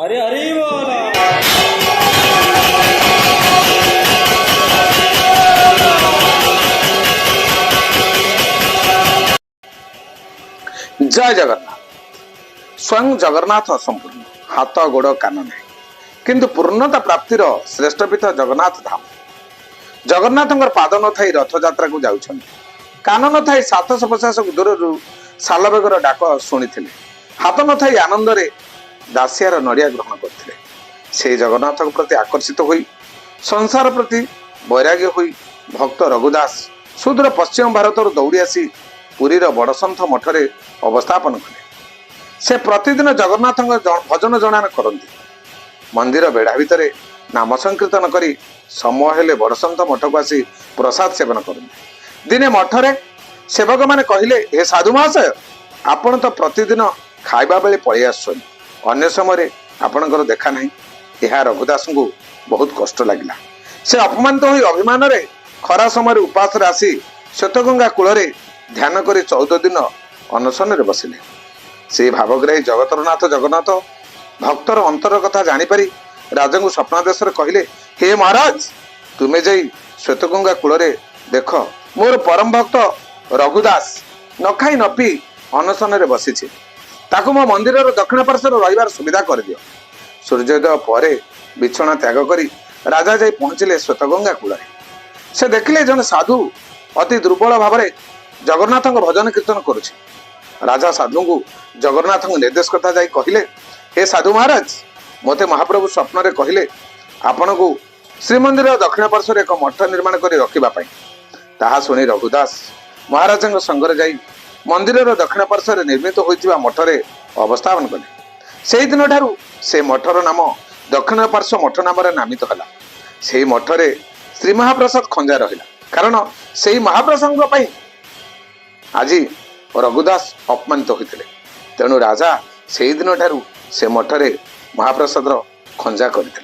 अरे अरे बोला। जय जगन्नाथ। स्वयं जगन्नाथ असंपूर्ण, हाथ गोड़ कान ना किंतु पूर्णता प्राप्तिर श्रेष्ठ पीठ जगन्नाथ धाम। जगन्नाथ पाद न थी रथ यात्रा को जाऊँ, कान न थी 750 दूर सालबेगर डाक शुणी, हाथ न थी आनंद दासियार नड़िया ग्रहण करते। से जगन्नाथ प्रति आकर्षित हुई संसार प्रति वैराग्य हुई भक्त रघुदास सुदूर पश्चिम भारत दौड़ी आसी पुरीर बड़संथ मठरे अवस्थापन कले। से प्रतिदिन जगन्नाथ भजन जनान करती, मंदिर बेढ़ा भितर नाम संकीर्तन करी समय हेले बड़संथ मठ को आसी प्रसाद सेवन करते। दिने मठरे सेवक मैंने कहले, हे साधु महाशय, आपण तो प्रतिदिन खाइबा बेले पलि आसुछन, अन्य समय आपणकर देखा नहीं। यह रघुदास को बहुत कष्ट लगिला। से अपमानित होई अभिमान रे खरा समय उपास आसी श्वेतगंगा कूल ध्यान करी 14 दिन अनशन रे बसिले। से भावग्राही जगतरनाथ जगन्नाथ भक्तर अंतर कथा जानीपारी राजा को स्वप्नादेश कहले, हे महाराज, तुम्हें जाई श्वेतगंगा कूल देख, मोर परम भक्त रघुदास न खाई न पी अनशन रे बसी, ताकू मो मंदिर दक्षिण पार्श्वर रहिबार सुविधा कर दियो। सूर्योदय पर बिछना त्याग करी राजा जाई पहुंचले श्वेतगंगा कूल। से देखिले जन साधु अति दुर्बल भाव में जगन्नाथ भजन कीर्तन करुछि। राजा साधु को जगन्नाथ निर्देश कथा जाई कहले, हे साधु महाराज, मते महाप्रभु स्वप्न रे कहले आपण को श्रीमंदिर दक्षिण पार्श्वर एक मठ निर्माण करी रखिबा पई। ताहा सुनी रघुदास महाराज संगरे जाई मंदिर दक्षिण पार्श्वर निर्मित होइतिबा मठरे अवस्थापन कले। से दिन ठारू से मठर नाम दक्षिण पार्श्व मठ नाम नामित हला। से मठरे श्री महाप्रसाद खंजा रहिला, कारण से महाप्रसाद पई आज रघुदास अपमानित होते। तेणु राजा से दिन ठारू से मठरे महाप्रसाद खंजा करते।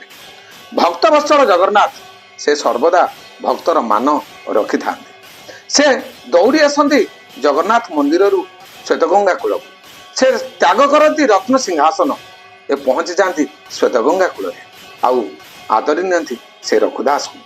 भक्त वत्सल जगन्नाथ से सर्वदा भक्तर मान रखि था। से दौड़ी आसती जगन्नाथ मंदिर श्वेतगंगा कूल, से त्याग करती रत्न सिंहासन, ए पहुंची जाती श्वेतगंगा कूल आदरी नियंती से रघुदास को।